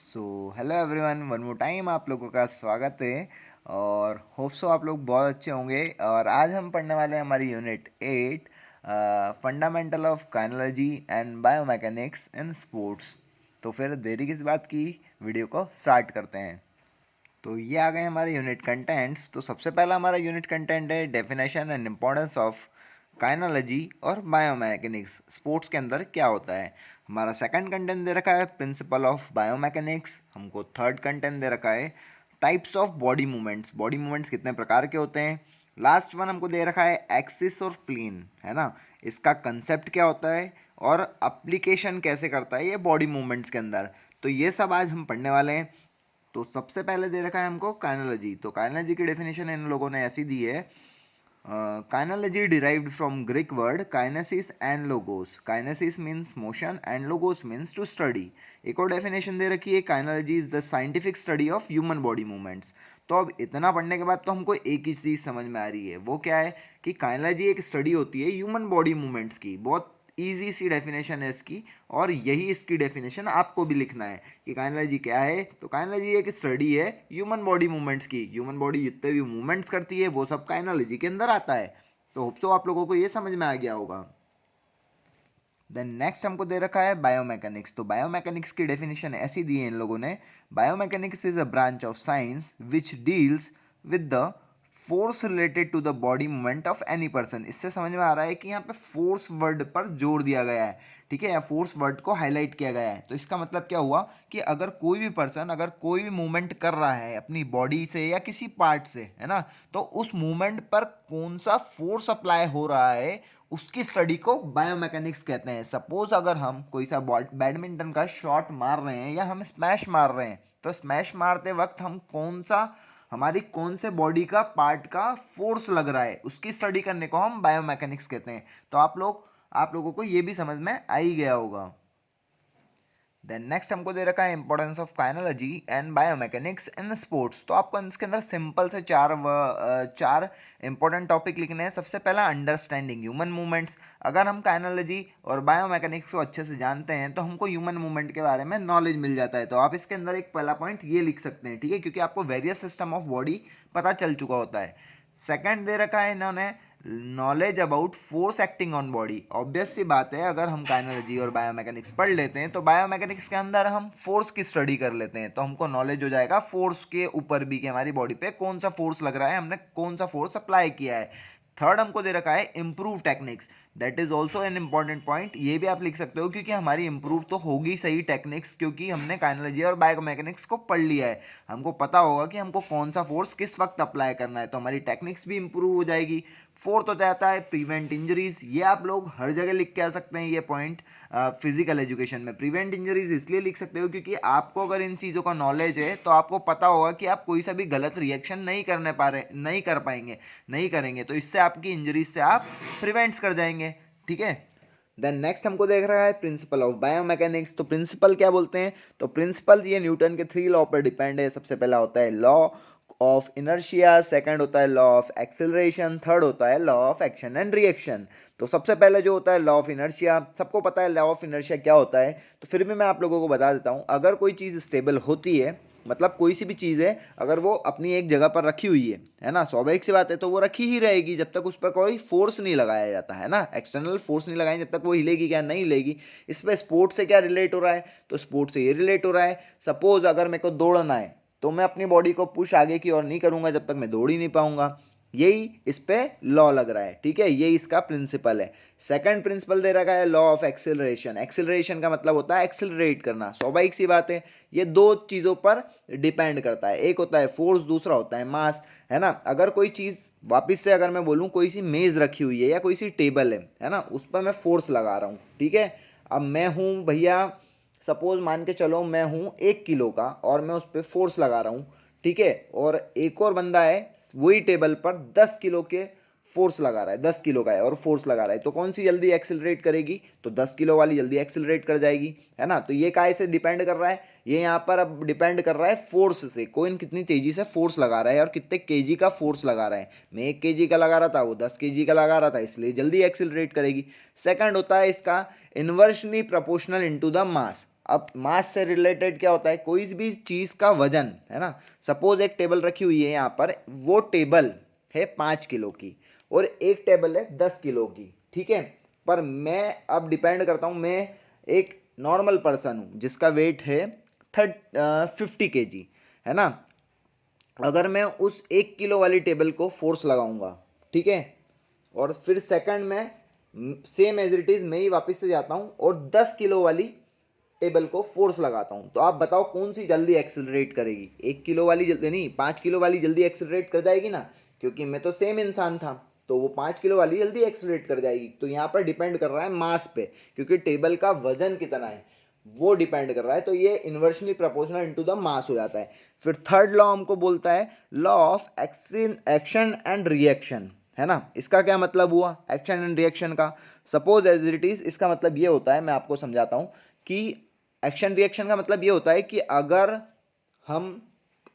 So hello everyone, one more time आप लोगों का स्वागत है। और होप सो आप लोग बहुत अच्छे होंगे। और आज हम पढ़ने वाले हैं हमारी unit 8, fundamental of kinology and biomechanics in sports. तो फिर देरी किस बात की, वीडियो को स्टार्ट करते हैं। तो ये आ गए हमारे यूनिट कंटेंट्स। तो सबसे पहला हमारा यूनिट कंटेंट है डेफिनेशन एंड इम्पोर्टेंस ऑफ काइनोलॉजी और बायोमैकेनिक्स स्पोर्ट्स के अंदर क्या होता है। हमारा सेकंड कंटेंट दे रखा है प्रिंसिपल ऑफ बायोमैकेनिक्स। हमको थर्ड कंटेंट दे रखा है टाइप्स ऑफ बॉडी मूवमेंट्स कितने प्रकार के होते हैं। लास्ट वन हमको दे रखा है एक्सिस और प्लेन, है ना, इसका कंसेप्ट क्या होता है और अप्लीकेशन कैसे करता है ये बॉडी मूवमेंट्स के अंदर। तो ये सब आज हम पढ़ने वाले हैं। तो सबसे पहले दे रखा है हमको काइनोलॉजी। तो काइनोलॉजी की डेफिनेशन इन लोगों ने ऐसी दी है, kinology derived from Greek word kinesis and logos. Kinesis means motion and logos means to study. एक और डेफिनेशन दे रखी है, kinology is the scientific study of human body movements. तो अब इतना पढ़ने के बाद तो हमको एक ही चीज़ समझ में आ रही है, वो क्या है कि काइनोलॉजी एक स्टडी होती है ह्यूमन बॉडी मूवमेंट्स की। बहुत ईजी सी डेफिनेशन है इसकी, और यही इसकी डेफिनेशन आपको भी लिखना है कि काइनोलॉजी क्या है। तो काइनोलॉजी एक स्टडी है ह्यूमन बॉडी मूवमेंट्स की। ह्यूमन बॉडी जितने भी मूवमेंट्स करती है वो सब काइनोलॉजी के अंदर आता है। तो होप सो आप लोगों को ये समझ में आ गया होगा। देन नेक्स्ट हमको दे रखा है बायोमैकेनिक्स। तो बायोमैकेनिक्स की डेफिनेशन ऐसी दी है इन लोगों ने, biomechanics is a branch of science which deals with the force related to the body movement of any person. इससे समझ में आ रहा है कि यहाँ पे फोर्स वर्ड पर जोर दिया गया है, ठीक है, या फोर्स वर्ड को हाईलाइट किया गया है। तो इसका मतलब क्या हुआ कि अगर कोई भी पर्सन अगर कोई भी मूवमेंट कर रहा है अपनी बॉडी से या किसी पार्ट से, है ना, तो उस मूवमेंट पर कौन सा फोर्स अप्लाई हो रहा है उसकी स्टडी को बायोमैकेनिक्स कहते हैं। सपोज अगर हम कोई सा बैडमिंटन का शॉट मार रहे हैं या हम स्मैश मार रहे हैं, तो स्मैश मारते वक्त हम कौन सा हमारी कौन से बॉडी का पार्ट का फोर्स लग रहा है उसकी स्टडी करने को हम बायोमैकेनिक्स कहते हैं। तो आप लोगों को ये भी समझ में आ ही गया होगा। देन नेक्स्ट हमको दे रखा है importance of kinology and biomechanics in sports. तो आपको इसके अंदर सिंपल से चार इंपॉर्टेंट टॉपिक लिखने हैं। सबसे पहला अंडरस्टैंडिंग ह्यूमन मूवमेंट्स। अगर हम काइनोलॉजी और बायोमैकेनिक्स को अच्छे से जानते हैं तो हमको ह्यूमन मूवमेंट के बारे में नॉलेज मिल जाता है। तो आप इसके अंदर एक पहला पॉइंट ये लिख सकते हैं, ठीक है, क्योंकि आपको वेरियस सिस्टम ऑफ बॉडी पता चल चुका होता है। सेकंड दे रखा है इन्होंने knowledge about force acting on body. Obvious सी बात है, अगर हम काइनोलॉजी और बायोमैकेनिक्स पढ़ लेते हैं तो बायोमैकेनिक्स के अंदर हम फोर्स की स्टडी कर लेते हैं, तो हमको नॉलेज हो जाएगा फोर्स के ऊपर भी कि हमारी बॉडी पे कौन सा फोर्स लग रहा है, हमने कौन सा फोर्स अप्लाई किया है। थर्ड हमको दे रखा है improve techniques. That is also an important point. ये भी आप लिख सकते हो क्योंकि हमारी इंप्रूव तो होगी सही टेक्निक्स, क्योंकि हमने काइनोलॉजी और बायोमैकेनिक्स को पढ़ लिया है। हमको पता होगा कि हमको कौन सा फोर्स किस वक्त अप्लाई करना है, तो हमारी टेक्निक्स भी इंप्रूव हो जाएगी। फोर्थ हो जाता है प्रिवेंट इंजरीज। ये आप लोग हर जगह लिख के आ सकते हैं ये पॉइंट। फिजिकल एजुकेशन में प्रिवेंट इंजरीज इसलिए लिख सकते हो क्योंकि आपको अगर इन चीज़ों का नॉलेज है तो आपको पता होगा कि आप कोई सा भी गलत रिएक्शन नहीं कर पाएंगे, नहीं करेंगे, तो इससे आपकी इंजरीज से आप प्रिवेंट्स कर जाएंगे, ठीक है। देन नेक्स्ट हमको देख रहा है प्रिंसिपल ऑफ बायोमैकेनिक्स। तो प्रिंसिपल क्या बोलते हैं, तो प्रिंसिपल ये न्यूटन के 3 लॉ पर डिपेंड है। सबसे पहला होता है लॉ ऑफ इनर्शिया, सेकंड होता है लॉ ऑफ एक्सेलरेशन, थर्ड होता है law of action and reaction. तो सबसे पहले जो होता है लॉ ऑफ इनर्शिया, सबको पता है लॉ ऑफ इनर्शिया क्या होता है, तो फिर भी मैं आप लोगों को बता देता हूँ। अगर कोई चीज़ स्टेबल होती है, मतलब कोई सी भी चीज़ है अगर वो अपनी एक जगह पर रखी हुई है ना, स्वाभाविक सी बात है, तो वो रखी ही रहेगी जब तक उस पर कोई फोर्स नहीं लगाया जाता, है ना, एक्सटर्नल फोर्स नहीं लगाएंगे जब तक वो हिलेगी क्या, नहीं हिलेगी। इस पर स्पोर्ट से क्या रिलेट हो रहा है, तो स्पोर्ट से ये रिलेट हो रहा है, सपोज अगर मेरे को दौड़ना है तो मैं अपनी बॉडी को पुश आगे की ओर नहीं करूंगा जब तक मैं दौड़ ही नहीं पाऊंगा। यही इस पे लॉ लग रहा है, ठीक है, यही इसका प्रिंसिपल है। सेकंड प्रिंसिपल दे रखा है लॉ ऑफ एक्सेलरेशन। एक्सेलरेशन का मतलब होता है एक्सेलरेट करना, स्वाभाविक सी बात है, ये दो चीज़ों पर डिपेंड करता है, एक होता है फोर्स, दूसरा होता है मास, है ना। अगर कोई चीज़, वापस से अगर मैं बोलूँ, कोई सी मेज़ रखी हुई है या कोई सी टेबल है ना, उस पर मैं फोर्स लगा रहा हूँ, ठीक है। अब मैं हूँ भैया, सपोज मान के चलो मैं हूँ 1 किलो का और मैं उस पर फोर्स लगा रहा हूँ, ठीक है, और एक और बंदा है वही टेबल पर 10 किलो के फोर्स लगा रहा है, 10 किलो का है और फोर्स लगा रहा है, तो कौन सी जल्दी एक्सेलरेट करेगी, तो 10 किलो वाली जल्दी एक्सेलरेट कर जाएगी, है ना। तो ये काय से डिपेंड कर रहा है, ये यहाँ पर अब डिपेंड कर रहा है फोर्स से, कौन कितनी तेजी से फोर्स लगा रहा है और कितने केजी का फोर्स लगा रहा है। मैं 1 केजी का लगा रहा था, वो 10 केजी का लगा रहा था, इसलिए जल्दी एक्सेलरेट करेगी। सेकंड होता है इसका inversely proportional into the mass. अब मास से रिलेटेड क्या होता है, कोई भी चीज़ का वजन, है ना। सपोज एक टेबल रखी हुई है यहाँ पर, वो टेबल है 5 किलो की और एक टेबल है 10 किलो की, ठीक है। पर मैं अब डिपेंड करता हूँ, मैं एक नॉर्मल पर्सन हूँ जिसका वेट है 50 kg, है ना। अगर मैं उस 1 किलो वाली टेबल को फोर्स लगाऊंगा, ठीक है, और फिर सेकंड में सेम एज इट इज मैं ही वापस से जाता हूँ और 10 किलो वाली टेबल को फोर्स लगाता हूँ, तो आप बताओ कौन सी जल्दी एक्सेलरेट करेगी? 1 किलो वाली जल्दी नहीं, 5 किलो वाली जल्दी एक्सेलरेट कर जाएगी ना, क्योंकि मैं तो सेम इंसान था, तो वो 5 किलो वाली जल्दी एक्सेलरेट कर जाएगी। तो यहाँ पर डिपेंड कर रहा है मास पे, क्योंकि टेबल का वजन कितना है वो डिपेंड कर रहा है, तो ये inversely proportional into the mass हो जाता है। फिर थर्ड लॉ हमको बोलता है law of action and reaction, है ना। इसका क्या मतलब हुआ एक्शन एंड रिएक्शन का? सपोज एज इट इज, इसका मतलब ये होता है, मैं आपको समझाता हूँ कि एक्शन रिएक्शन का मतलब ये होता है कि अगर हम,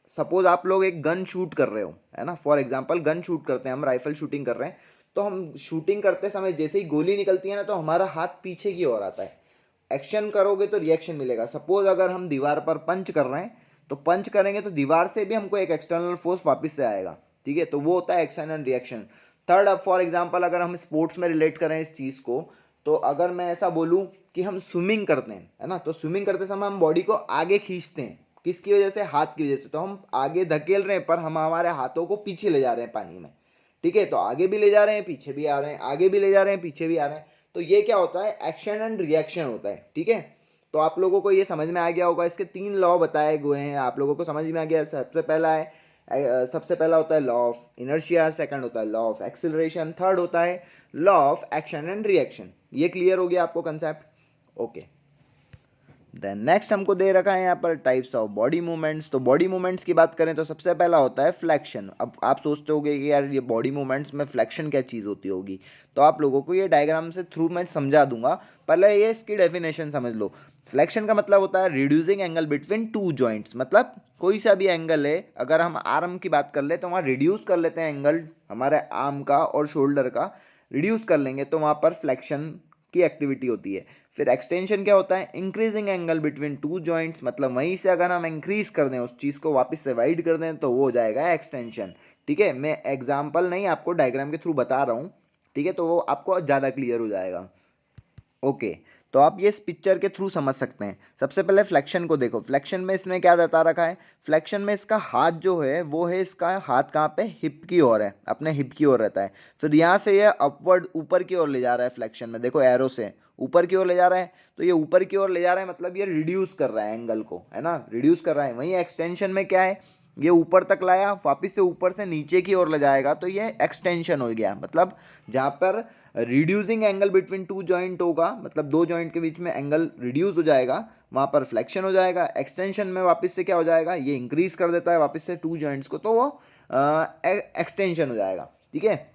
सपोज आप लोग एक गन शूट कर रहे हो, है ना, फॉर एग्जांपल गन शूट करते हैं, हम राइफल शूटिंग कर रहे हैं, तो हम शूटिंग करते समय जैसे ही गोली निकलती है ना, तो हमारा हाथ पीछे की ओर आता है। एक्शन करोगे तो रिएक्शन मिलेगा। सपोज अगर हम दीवार पर पंच कर रहे हैं, तो पंच करेंगे तो दीवार से भी हमको एक एक्सटर्नल फोर्स वापस से आएगा, ठीक है, तो वो होता है एक्शन एंड रिएक्शन। थर्ड, अब फॉर एग्जांपल अगर हम स्पोर्ट्स में रिलेट करें इस चीज़ को, तो अगर मैं ऐसा बोलूँ कि हम स्विमिंग करते हैं, है ना, तो स्विमिंग करते समय हम बॉडी को आगे खींचते हैं, किसकी वजह से? हाथ की वजह से। तो हम आगे धकेल रहे हैं पर हम हमारे हाथों को पीछे ले जा रहे हैं पानी में, ठीक है, तो आगे भी ले जा रहे हैं पीछे भी आ रहे हैं, आगे भी ले जा रहे हैं पीछे भी आ रहे हैं, तो ये क्या होता है? एक्शन एंड रिएक्शन होता है, ठीक है। तो आप लोगों को ये समझ में आ गया होगा, इसके 3 लॉ बताए गए हैं, आप लोगों को समझ में आ गया। सबसे पहला होता है लॉ ऑफ इनर्शिया, सेकंड होता है लॉ ऑफ एक्सिलरेशन, थर्ड होता है law of action and reaction. ये क्लियर हो गया आपको कंसेप्ट? ओके। देन नेक्स्ट हमको दे रखा है यहाँ पर टाइप्स ऑफ बॉडी मूवमेंट्स। तो बॉडी मूवमेंट्स की बात करें तो सबसे पहला होता है फ्लेक्शन। अब आप सोचते होगे कि यार ये बॉडी मूवमेंट्स में फ्लेक्शन क्या चीज़ होती होगी, तो आप लोगों को ये डायग्राम से थ्रू मैं समझा दूंगा। पहले ये इसकी डेफिनेशन समझ लो। फ्लेक्शन का मतलब होता है reducing angle between two joints, मतलब कोई सा भी एंगल है, अगर हम आर्म की बात कर ले तो वहाँ रिड्यूस कर लेते हैं एंगल हमारे आर्म का और शोल्डर का, रिड्यूस कर लेंगे तो वहाँ पर फ्लेक्शन की एक्टिविटी होती है। फिर एक्सटेंशन क्या होता है? Increasing angle between two joints, मतलब वहीं से अगर हम इंक्रीज कर दें उस चीज़ को, वापस से वाइड कर दें, तो वो हो जाएगा एक्सटेंशन, ठीक है। मैं एग्जाम्पल नहीं, आपको डायग्राम के थ्रू बता रहा हूँ, ठीक है, तो वो आपको ज़्यादा क्लियर हो जाएगा। ओके, तो आप ये इस पिक्चर के थ्रू समझ सकते हैं। सबसे पहले फ्लेक्शन को देखो। फ्लेक्शन में इसने क्या बता रखा है? फ्लेक्शन में इसका हाथ जो है वो है, इसका हाथ कहाँ पे? हिप की ओर है, अपने हिप की ओर रहता है। फिर यहाँ से ये अपवर्ड ऊपर की ओर ले जा रहा है। फ्लेक्शन में देखो एरो से ऊपर की ओर ले जा रहा है, तो ये ऊपर की ओर ले जा रहा है मतलब ये रिड्यूस कर रहा है एंगल को, है ना, रिड्यूस कर रहा है। वहीं एक्सटेंशन में क्या है? ये ऊपर तक लाया, वापस से ऊपर से नीचे की ओर ले जाएगा, तो ये एक्सटेंशन हो गया। मतलब जहाँ पर reducing angle between two joint होगा, मतलब दो जॉइंट के बीच में एंगल रिड्यूस हो जाएगा, वहाँ पर फ्लेक्शन हो जाएगा। एक्सटेंशन में वापस से क्या हो जाएगा? ये इंक्रीज कर देता है वापस से टू जॉइंट्स को, तो वो एक्सटेंशन हो जाएगा, ठीक है।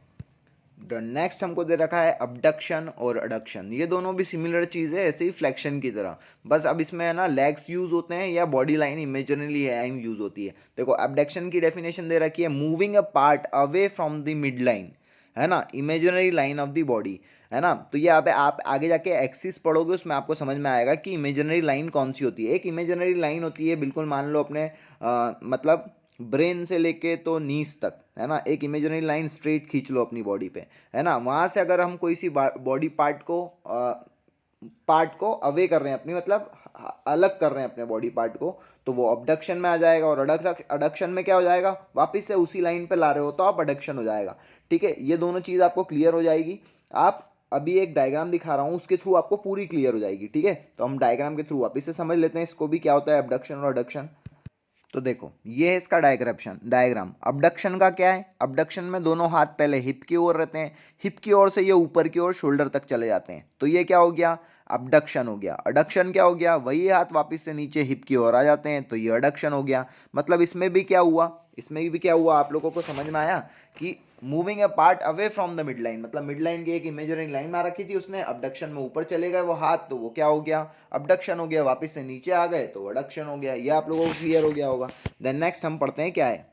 द नेक्स्ट हमको दे रखा है अबडक्शन और अडक्शन। ये दोनों भी सिमिलर चीज़ है, ऐसे ही फ्लेक्शन की तरह, बस अब इसमें है ना लेग्स यूज होते हैं या body line imaginary line use होती है। देखो अबडक्शन की डेफिनेशन दे रखी है, moving a part away from the mid line, है ना, imaginary line of the body, है ना। तो ये आप आगे जाके एक्सिस पढ़ोगे उसमें आपको समझ में आएगा कि इमेजिनरी लाइन कौन सी होती है। एक इमेजिनरी लाइन होती है, बिल्कुल मान लो अपने मतलब ब्रेन से लेके तो नीस तक, है ना, एक इमेजिनरी लाइन स्ट्रेट खींच लो अपनी बॉडी पे, है ना। वहाँ से अगर हम कोई सी बॉडी पार्ट को अवे कर रहे हैं अपनी, मतलब अलग कर रहे हैं अपने बॉडी पार्ट को, तो वो अबडक्शन में आ जाएगा। और अडक्शन में क्या हो जाएगा? वापस से उसी लाइन पे ला रहे हो तो आप अडक्शन हो जाएगा, ठीक है। ये दोनों चीज़ आपको क्लियर हो जाएगी। आप अभी एक डायग्राम दिखा रहा हूँ, उसके थ्रू आपको पूरी क्लियर हो जाएगी, ठीक है। तो हम डायग्राम के थ्रू वापस से समझ लेते हैं इसको भी, क्या होता है अबडक्शन और अडक्शन। तो देखो ये है इसका डायग्राम। अबडक्शन का क्या है? अबडक्शन में दोनों हाथ पहले हिप की ओर रहते हैं, हिप की ओर से ये ऊपर की ओर शोल्डर तक चले जाते हैं, तो ये क्या हो गया? अबडक्शन हो गया। अडक्शन क्या हो गया? वही हाथ वापस से नीचे हिप की ओर आ जाते हैं, तो ये अडक्शन हो गया। मतलब इसमें भी क्या हुआ? आप लोगों को समझ में आया कि moving a part away from the mid line, मतलब मिड लाइन की एक इमेजिनरी लाइन मार रखी थी उसने, अबडक्शन में ऊपर चले गए वो हाथ, तो वो क्या हो गया? अबडक्शन हो गया। वापस से नीचे आ गए तो अडक्शन हो गया। ये आप लोगों को क्लियर हो गया होगा। देन नेक्स्ट हम पढ़ते हैं क्या है।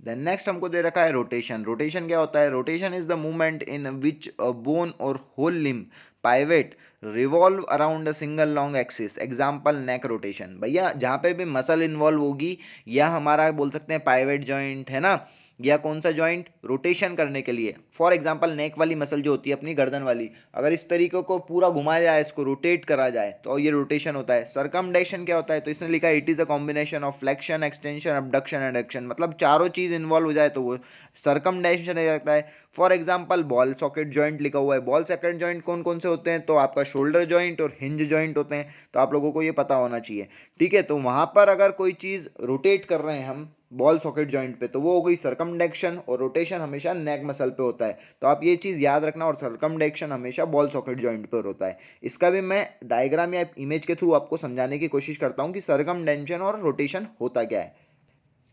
देन नेक्स्ट हमको दे रखा है रोटेशन। रोटेशन क्या होता है? Rotation is the movement in which a bone or whole limb pivot revolve around a single long axis. Example neck rotation. भैया जहाँ पे भी मसल इन्वॉल्व होगी, या हमारा बोल सकते हैं पाइवेट जॉइंट है ना, या कौन सा जॉइंट रोटेशन करने के लिए, फॉर एग्जांपल नेक वाली मसल जो होती है अपनी गर्दन वाली, अगर इस तरीके को पूरा घुमाया जाए, इसको रोटेट करा जाए, तो ये रोटेशन होता है। सरकमडेक्शन क्या होता है? तो इसने लिखा है it is a combination of flexion, extension, abduction, adduction, मतलब चारों चीज इन्वॉल्व हो जाए तो वो सरकमडेक्शन रहता है। For example ball socket joint लिखा हुआ है। बॉल सॉकेट जॉइंट कौन कौन से होते हैं? तो आपका शोल्डर जॉइंट और हिंज जॉइंट होते हैं, तो आप लोगों को ये पता होना चाहिए। ठीक है, तो वहां पर अगर कोई चीज रोटेट कर रहे हैं हम बॉल सॉकेट जॉइंट पे, तो वो हो गई सरकमडेक्शन, और रोटेशन हमेशा नेक मसल पे होता है। तो आप ये चीज़ याद रखना, और सरकमडेक्शन हमेशा बॉल सॉकेट जॉइंट पर होता है। इसका भी मैं डायग्राम या इमेज के थ्रू आपको समझाने की कोशिश करता हूँ कि सरकमडेक्शन और रोटेशन होता क्या है।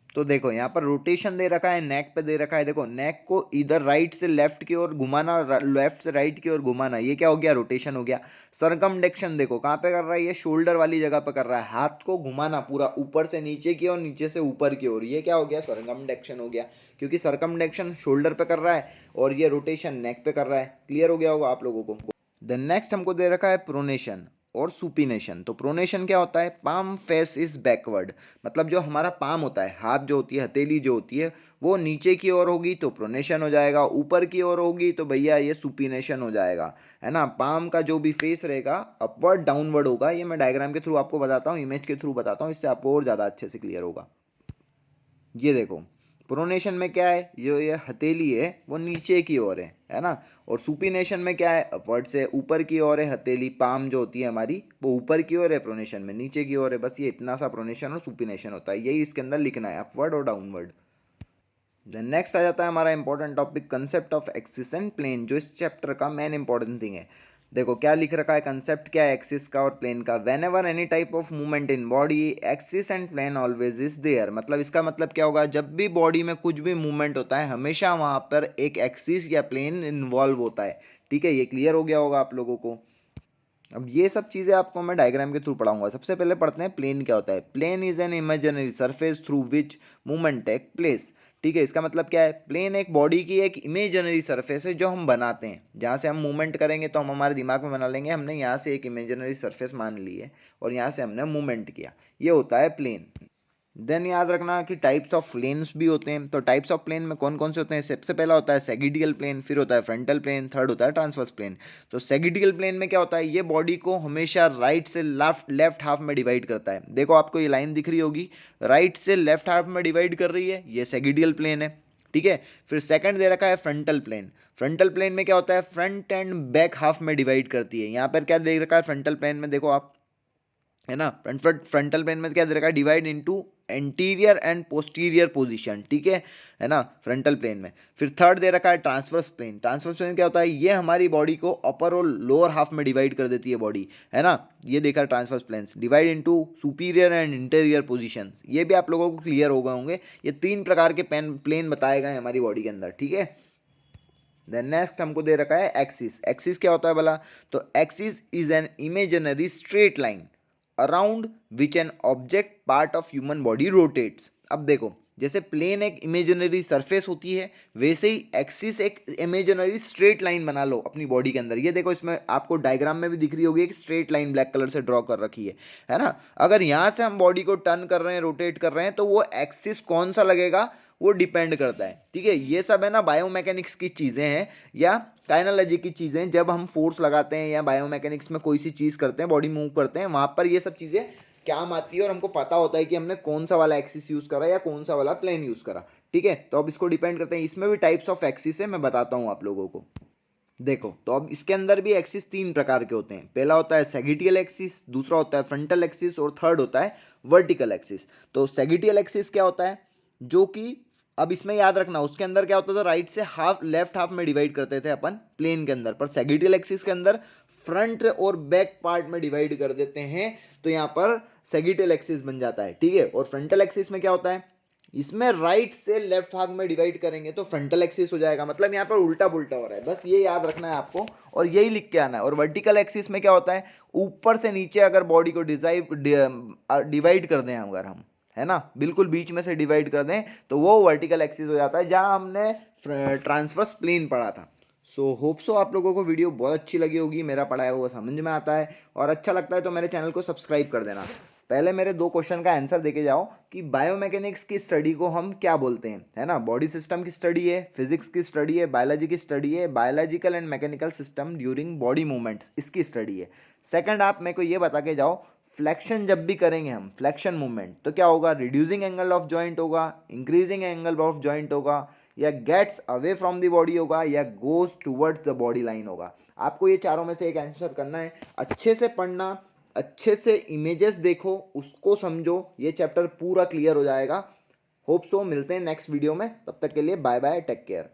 तो देखो यहाँ पर रोटेशन दे रखा है, नेक पे दे रखा है। देखो नेक को इधर राइट से लेफ्ट की ओर घुमाना, लेफ्ट से राइट की ओर घुमाना, ये क्या हो गया? रोटेशन हो गया। सरकमडेक्शन देखो कहाँ पे कर रहा है? ये शोल्डर वाली जगह पे कर रहा है। हाथ को घुमाना पूरा ऊपर से नीचे की ओर, नीचे से ऊपर की ओर, ये क्या हो गया? सरकमडेक्शन हो गया, क्योंकि सरकमडेक्शन शोल्डर पे कर रहा है और ये रोटेशन नेक पे कर रहा है। क्लियर हो गया होगा आप लोगों को। देन नेक्स्ट हमको दे रखा है प्रोनेशन और सुपिनेशन। तो प्रोनेशन क्या होता है? पाम फेस इज बैकवर्ड, मतलब जो हमारा पाम होता है, हाथ जो होती है, हथेली जो होती है, वो नीचे की ओर होगी तो प्रोनेशन हो जाएगा, ऊपर की ओर होगी तो भैया ये सुपिनेशन हो जाएगा, है ना। पाम का जो भी फेस रहेगा अपवर्ड डाउनवर्ड होगा। ये मैं डायग्राम के थ्रू आपको बताता हूँ, इमेज के थ्रू बताता हूँ, इससे आपको और ज़्यादा अच्छे से क्लियर होगा। ये देखो प्रोनेशन में क्या है? जो ये हथेली है वो नीचे की ओर है ना। और सुपिनेशन में क्या है? अपवर्ड से ऊपर की ओर है हथेली, पाम जो होती है हमारी वो ऊपर की ओर है, प्रोनेशन में नीचे की ओर है। बस ये इतना सा प्रोनेशन और सुपिनेशन होता है, यही इसके अंदर लिखना है, अपवर्ड और डाउनवर्ड। देन नेक्स्ट आ जाता है हमारा important topic concept of axis and plane, जो इस चैप्टर का मेन इंपॉर्टेंट थिंग है। देखो क्या लिख रखा है, कंसेप्ट क्या है एक्सिस का और प्लेन का। Whenever any type of movement in body, axis and plane always is there. मतलब इसका मतलब क्या होगा? जब भी बॉडी में कुछ भी मूवमेंट होता है, हमेशा वहां पर एक एक्सिस या प्लेन इन्वॉल्व होता है। ठीक है, ये क्लियर हो गया होगा आप लोगों को। अब ये सब चीज़ें आपको मैं डायग्राम के थ्रू पढ़ाऊंगा। सबसे पहले पढ़ते हैं प्लेन क्या होता है। Plane is an imaginary surface through which movement take place. ठीक है, इसका मतलब क्या है? प्लेन एक बॉडी की एक इमेजिनरी सरफेस है जो हम बनाते हैं, जहाँ से हम मूवमेंट करेंगे तो हम हमारे दिमाग में बना लेंगे हमने यहाँ से एक इमेजिनरी सरफेस मान ली है और यहाँ से हमने मूवमेंट किया, ये होता है प्लेन। देन याद रखना कि टाइप्स ऑफ प्लेन्स भी होते हैं। तो टाइप्स ऑफ प्लेन में कौन कौन से होते हैं? सबसे पहला होता है सेगिडियल प्लेन, फिर होता है फ्रंटल प्लेन, थर्ड होता है ट्रांसवर्स प्लेन। तो सेगिडियल प्लेन में क्या होता है? ये बॉडी को हमेशा राइट से लेफ्ट लेफ्ट हाफ में डिवाइड करता है। देखो आपको ये लाइन दिख रही होगी, राइट से लेफ्ट हाफ में डिवाइड कर रही है, ये सेगिडियल प्लेन है। ठीक है, फिर सेकंड दे रखा है फ्रंटल प्लेन। फ्रंटल प्लेन में क्या होता है? फ्रंट एंड बैक हाफ में डिवाइड करती है। यहाँ पर क्या दे रखा है फ्रंटल प्लेन में? देखो आप, है ना, फ्रंटल प्लेन में क्या दे रखा है? Divide into anterior and posterior position. ठीक है ना, फ्रंटल प्लेन में। फिर थर्ड दे रखा है ट्रांसवर्स प्लेन। ट्रांसवर्स प्लेन क्या होता है? ये हमारी बॉडी को अपर और लोअर हाफ में डिवाइड कर देती है बॉडी, है ना। ये देखा transverse plane, divide into superior and interior position. ये भी आप लोगों को क्लियर हो गए होंगे। ये तीन प्रकार के प्लेन बताए गए हैं हमारी बॉडी के अंदर। ठीक है, देन नेक्स्ट हमको दे रखा है एक्सिस। एक्सिस क्या होता है भला? तो axis is an imaginary straight line around which an object part of human body rotates. अब देखो, जैसे प्लेन एक इमेजिनरी सरफेस होती है, वैसे ही एक्सिस एक इमेजिनरी स्ट्रेट लाइन बना लो अपनी बॉडी के अंदर। ये देखो इसमें आपको डायग्राम में भी दिख रही होगी, एक स्ट्रेट लाइन ब्लैक कलर से ड्रॉ कर रखी है ना। अगर यहाँ से हम बॉडी को टर्न कर रहे हैं, रोटेट कर रहे हैं, तो वो एक्सिस कौन सा लगेगा वो डिपेंड करता है। ठीक है, ये सब है ना बायोमैकेनिक्स की चीज़ें हैं या काइनोलॉजी की चीज़ें। जब हम फोर्स लगाते हैं या बायोमैकेनिक्स में कोई सी चीज़ करते हैं, बॉडी मूव करते हैं, वहाँ पर ये सब चीज़ें काम आती है और हमको पता होता है कि हमने कौन सा वाला एक्सिस यूज़ करा या कौन सा वाला प्लेन यूज़ करा। ठीक है, तो अब इसको डिपेंड करते हैं। इसमें भी टाइप्स ऑफ एक्सिस है, मैं बताता हूँ आप लोगों को। देखो तो अब इसके अंदर भी एक्सिस तीन प्रकार के होते हैं। पहला होता है सेगिटियल एक्सिस, दूसरा होता है फ्रंटल एक्सिस और थर्ड होता है वर्टिकल एक्सिस। तो सेगिटियल एक्सिस क्या होता है? जो कि अब इसमें याद रखना, उसके अंदर क्या होता था? राइट से हाफ लेफ्ट हाफ में डिवाइड करते थे अपन प्लेन के अंदर, पर सेगिटियल एक्सिस के अंदर फ्रंट और बैक पार्ट में डिवाइड कर देते हैं, तो यहाँ पर सेगिटियल एक्सिस बन जाता है। ठीक है, और फ्रंटल एक्सिस में क्या होता है? इसमें राइट से लेफ्ट भाग में डिवाइड करेंगे तो फ्रंटल एक्सिस हो जाएगा। मतलब यहाँ पर उल्टा पुल्टा हो रहा है, बस ये याद रखना है आपको और यही लिख के आना है। और वर्टिकल एक्सिस में क्या होता है? ऊपर से नीचे अगर बॉडी को डिवाइड कर दें अगर हम, है ना, बिल्कुल बीच में से डिवाइड कर दें तो वो वर्टिकल एक्सिस हो जाता है जहां हमने ट्रांसवर्स प्लेन पढ़ा था। सो होप सो आप लोगों को वीडियो बहुत अच्छी लगी होगी, मेरा पढ़ाया हुआ समझ में आता है और अच्छा लगता है तो मेरे चैनल को सब्सक्राइब कर देना। पहले मेरे 2 क्वेश्चन का आंसर देके जाओ कि बायोमैकेनिक्स की स्टडी को हम क्या बोलते हैं, है ना। बॉडी सिस्टम की स्टडी है, फिजिक्स की स्टडी है, बायोलॉजी की स्टडी है, biological and mechanical system during body movements इसकी स्टडी है। सेकंड आप मेरे को ये बता के जाओ, फ्लेक्शन जब भी करेंगे हम फ्लेक्शन मूवमेंट तो क्या होगा, रिड्यूसिंग एंगल ऑफ जॉइंट होगा, इंक्रीजिंग एंगल ऑफ जॉइंट होगा, या gets away from the body होगा, या goes towards the body line होगा। आपको ये चारों में से एक आंसर करना है। अच्छे से पढ़ना, अच्छे से इमेजेस देखो, उसको समझो, ये चैप्टर पूरा क्लियर हो जाएगा। होप सो मिलते हैं नेक्स्ट वीडियो में, तब तक के लिए बाय बाय, टेक केयर।